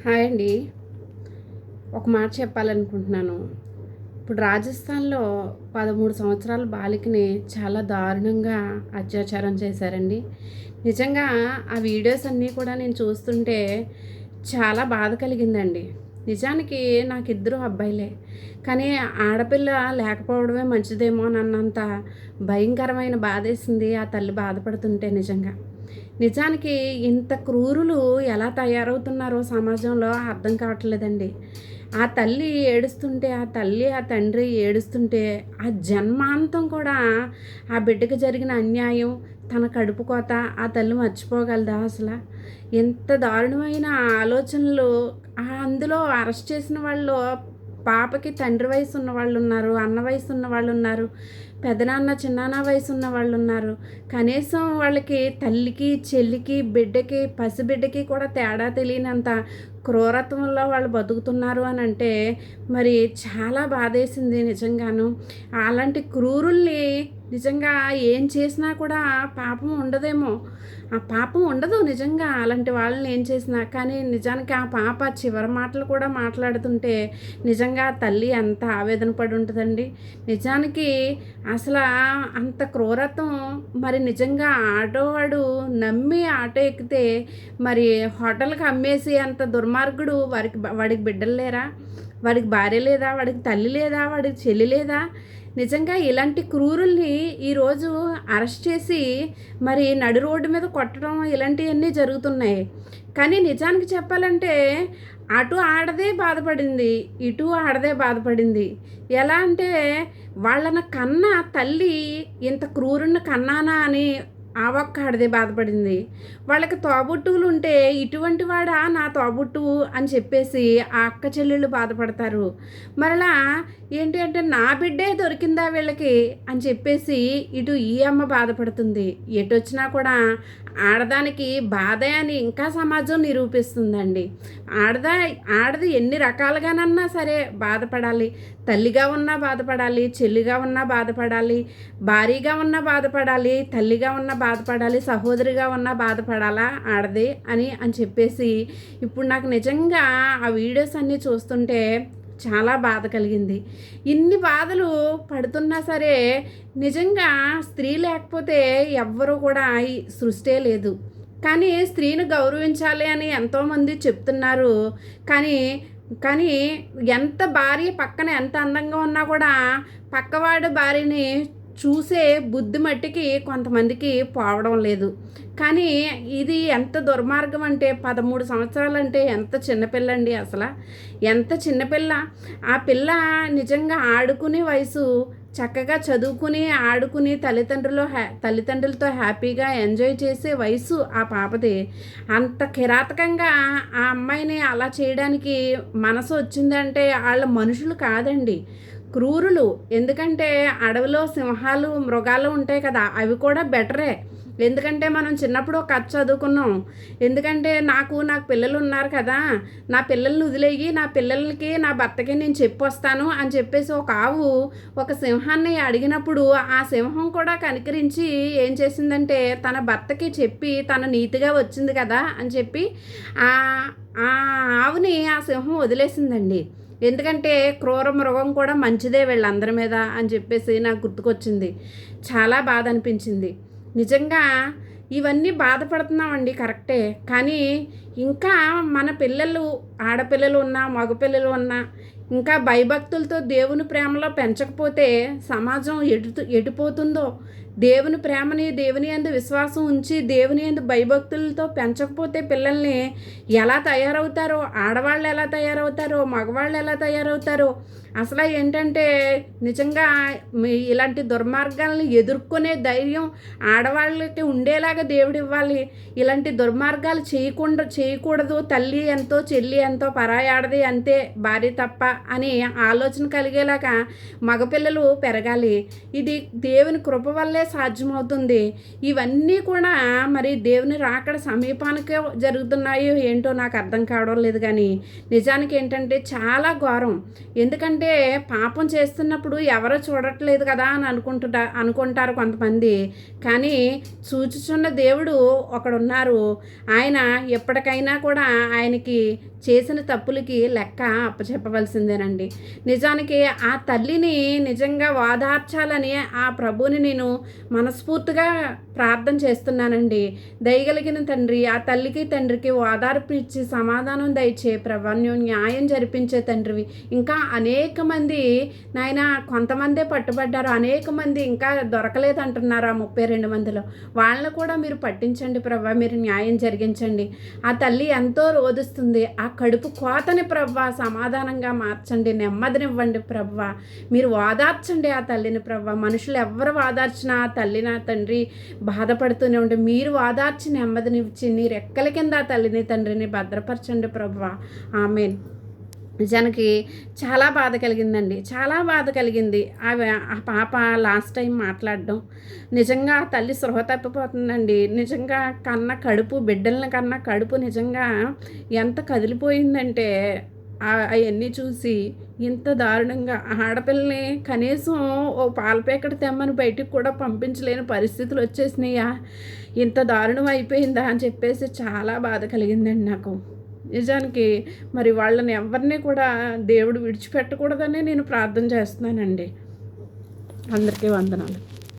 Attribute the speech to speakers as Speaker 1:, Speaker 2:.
Speaker 1: Hi అండి. ఒక మాట చెప్పాలనుకుంటున్నాను. ఇప్పుడు రాజస్థాన్‌లో 13 సంవత్సరాల బాలికని చాలా దారుణంగా అత్యాచారం చేశారండి. నిజంగా ఆ వీడియోస్ అన్నీ కూడా నేను చూస్తుంటే చాలా బాధ కలిగిందండి. నిజానికి నాకిద్దరు అబ్బాయిలే. కానీ ఆడపిల్ల లేకపోవడమే మంచిదేమోనన్నంత భయంకరమైన బాధేసింది ఆ తల్లి బాధపడుతుంటే నిజంగా. నిజానికి ఇంత క్రూరులు ఎలా తయారవుతున్నారో సమాజంలో అర్థం కావట్లేదండి. ఆ తల్లి ఏడుస్తుంటే, ఆ తల్లి, ఆ తండ్రి ఏడుస్తుంటే, ఆ జన్మాంతం కూడా ఆ బిడ్డకి జరిగిన అన్యాయం, తన కడుపు కోత ఆ తల్లి మర్చిపోగలదా అసల? ఎంత దారుణమైన ఆలోచనలు అందులో అరెస్ట్ చేసిన వాళ్ళు పాపకి తండ్రి వయసు ఉన్న వాళ్ళున్నారు, అన్న వయసు ఉన్న వాళ్ళున్నారు, పెదనాన్న, చిన్నాన్న వయసు ఉన్న వాళ్ళున్నారు. కనీసం వాళ్ళకి తల్లికి, చెల్లికి, బిడ్డకి, పసిబిడ్డకి కూడా తేడా తెలియనంత క్రూరత్వంలో వాళ్ళు బతుకుతున్నారు అని అంటే మరి చాలా బాధేసింది నిజంగాను. అలాంటి క్రూరుల్ని నిజంగా ఏం చేసినా కూడా పాపం ఉండదేమో. ఆ పాపం ఉండదు నిజంగా అలాంటి వాళ్ళని ఏం చేసినా. కానీ నిజానికి ఆ పాప చివరి మాటలు కూడా మాట్లాడుతుంటే నిజంగా తల్లి ఎంత ఆవేదన పడి ఉంటుందండి. నిజానికి అసలు అంత క్రూరత్వం మరి నిజంగా ఆటోవాడు నమ్మి ఆటో ఎక్కితే మరి హోటల్‌కి అమ్మేసి అంత దుర్మార్గుడు వాడికి బిడ్డలు లేరా? వాడికి భార్య లేదా? వాడికి తల్లి లేదా? వాడికి చెల్లి లేదా? నిజంగా ఇలాంటి క్రూరుల్ని ఈరోజు అరెస్ట్ చేసి మరి నడి రోడ్డు మీద కొట్టడం ఇలాంటివన్నీ జరుగుతున్నాయి. కానీ నిజానికి చెప్పాలంటే అటు ఆడదే బాధపడింది, ఇటు ఆడదే బాధపడింది. ఎలా అంటే వాళ్ళని కన్న తల్లి ఇంత క్రూరుని కన్నానా అని ఆ ఒక్క ఆడదే బాధపడింది. వాళ్ళకి తోబుట్టువులు ఉంటే ఇటువంటి వాడా నా తోబుట్టువు అని చెప్పేసి ఆ అక్క చెల్లెళ్ళు బాధపడతారు. మరలా ఏంటి అంటే నా బిడ్డే దొరికిందా వీళ్ళకి అని చెప్పేసి ఇటు ఈ అమ్మ బాధపడుతుంది. ఎటొచ్చినా కూడా ఆడదానికి బాధే అని ఇంకా సమాజం నిరూపిస్తుందండి. ఆడది ఎన్ని రకాలుగానన్నా సరే బాధపడాలి. తల్లిగా ఉన్నా బాధపడాలి, చెల్లిగా ఉన్నా బాధపడాలి, భార్యగా ఉన్నా బాధపడాలి, తల్లిగా ఉన్నా బాధపడాలి, సహోదరిగా ఉన్నా బాధపడాలా ఆడది అని చెప్పేసి ఇప్పుడు నాకు నిజంగా ఆ వీడియోస్ అన్నీ చూస్తుంటే చాలా బాధ కలిగింది. ఇన్ని బాధలు పడుతున్నా సరే నిజంగా స్త్రీ లేకపోతే ఎవ్వరూ కూడా ఈ సృష్టే లేదు. కానీ స్త్రీని గౌరవించాలి అని ఎంతోమంది చెప్తున్నారు. కానీ కానీ ఎంత భార్య పక్కన ఎంత అందంగా ఉన్నా కూడా పక్కవాడి భార్యని చూసే బుద్ధి మట్టికి కొంతమందికి పోవడం లేదు. కానీ ఇది ఎంత దుర్మార్గం అంటే 13 సంవత్సరాలంటే ఎంత చిన్నపిల్లండి అసలు. ఎంత చిన్నపిల్ల. ఆ పిల్ల నిజంగా ఆడుకునే వయసు, చక్కగా చదువుకుని, ఆడుకుని తల్లిదండ్రులతో హ్యాపీగా ఎంజాయ్ చేసే వయసు ఆ పాపది. అంత కిరాతకంగా ఆ అమ్మాయిని అలా చేయడానికి మనసు వచ్చిందంటే వాళ్ళ మనుషులు కాదండి, క్రూరులు. ఎందుకంటే అడవిలో సింహాలు, మృగాలు ఉంటాయి కదా, అవి కూడా బెటరే. ఎందుకంటే మనం చిన్నప్పుడు ఒక కథ చదువుకున్నాం. ఎందుకంటే నాకు పిల్లలు ఉన్నారు కదా, నా పిల్లల్ని వదిలేయి, నా పిల్లలకి నా భర్తకి నేను చెప్పొస్తాను అని చెప్పేసి ఒక ఆవు ఒక సింహాన్ని అడిగినప్పుడు ఆ సింహం కూడా కనికరించి ఏం చేసిందంటే తన భర్తకి చెప్పి తను నీతిగా వచ్చింది కదా అని చెప్పి ఆ ఆ ఆవుని ఆ సింహం వదిలేసిందండి. ఎందుకంటే క్రూర మృగం కూడా మంచిదే వీళ్ళందరి మీద అని చెప్పేసి నాకు గుర్తుకొచ్చింది. చాలా బాధ అనిపించింది నిజంగా. ఇవన్నీ బాధపడుతున్నామండి కరెక్టే. కానీ ఇంకా మన పిల్లలు, ఆడపిల్లలు ఉన్నా, మగపిల్లలు ఉన్నా ఇంకా భయభక్తులతో దేవుని ప్రేమలో పెంచకపోతే సమాజం ఎటుపోతుందో. దేవుని ప్రేమని, దేవుని యందు విశ్వాసం ఉంచి దేవుని యందు భయభక్తులతో పెంచకపోతే పిల్లల్ని ఎలా తయారవుతారో, ఆడవాళ్ళు ఎలా తయారవుతారో, మగవాళ్ళు ఎలా తయారవుతారో. అసలు ఏంటంటే నిజంగా ఇలాంటి దుర్మార్గాలను ఎదుర్కొనే ధైర్యం ఆడవాళ్ళకి ఉండేలాగా దేవుడు ఇవ్వాలి. ఇలాంటి దుర్మార్గాలు చేయకూడదు. తల్లి ఎంతో, చెల్లి ఎంతో, పరాయి ఆడది అంతే, భార్య తప్ప అని ఆలోచన కలిగేలాగా మగపిల్లలు పెరగాలి. ఇది దేవుని కృప వల్లే సాధ్యమవుతుంది. ఇవన్నీ కూడా మరి దేవుని రాకడ సమీపానికే జరుగుతున్నాయో ఏంటో నాకు అర్థం కావడం లేదు. కానీ నిజానికి ఏంటంటే చాలా ఘోరం. ఎందుకంటే ఎందుకంటే పాపం చేస్తున్నప్పుడు ఎవరో చూడట్లేదు కదా అని అనుకుంటారు కొంతమంది. కానీ చూచుచున్న దేవుడు ఒకడున్నారు. ఆయన ఎప్పటికైనా కూడా ఆయనకి చేసిన తప్పులకి లెక్క అప్పచెప్పవలసిందేనండి. నిజానికి ఆ తల్లిని నిజంగా ఓదార్చాలని ఆ ప్రభువుని నేను మనస్ఫూర్తిగా ప్రార్థన చేస్తున్నానండి. దయగలిగిన తండ్రి, ఆ తల్లికి తండ్రికి ఓదార్పు ఇచ్చి సమాధానం దయచే ప్రభా, నువ్వు న్యాయం జరిపించే తండ్రివి. ఇంకా అనేక మంది నాయన, కొంతమందే పట్టుబడ్డారు, అనేక మంది ఇంకా దొరకలేదంటున్నారు ఆ 32 మందిలో. వాళ్ళని కూడా మీరు పట్టించండి ప్రభా, మీరు న్యాయం జరిగించండి. ఆ తల్లి ఎంతో రోదిస్తుంది. ఆ కడుపు కోతని ప్రభా సమాధానంగా మార్చండి, నెమ్మదినివ్వండి ప్రభా. మీరు ఓదార్చండి ఆ తల్లిని ప్రభా. మనుషులు ఎవరు ఓదార్చినా ఆ తల్లి నా తండ్రి బాధపడుతూనే ఉండి, మీరు ఓదార్చి నెమ్మదినిచ్చి నీ రెక్కల కింద ఆ తల్లిని తండ్రిని భద్రపరచండి ప్రభా. ఆమేన్. నిజానికి చాలా బాధ కలిగిందండి, చాలా బాధ కలిగింది. ఆ పాప లాస్ట్ టైం మాట్లాడడం నిజంగా ఆ తల్లి సృహ తప్పిపోతుందండి. నిజంగా బిడ్డలను కన్నా కడుపు నిజంగా ఎంత కదిలిపోయిందంటే అవన్నీ చూసి ఇంత దారుణంగా ఆడపిల్లని కనీసం ఓ పాల ప్యాకెట్ తెమ్మని బయటికి కూడా పంపించలేని పరిస్థితులు వచ్చేసినాయా, ఇంత దారుణం అయిపోయిందా అని చెప్పేసి చాలా బాధ కలిగిందండి నాకు. నిజానికి మరి వాళ్ళని ఎవరిని కూడా దేవుడు విడిచిపెట్టకూడదని నేను ప్రార్థన చేస్తున్నానండి. అందరికీ వందనాలు.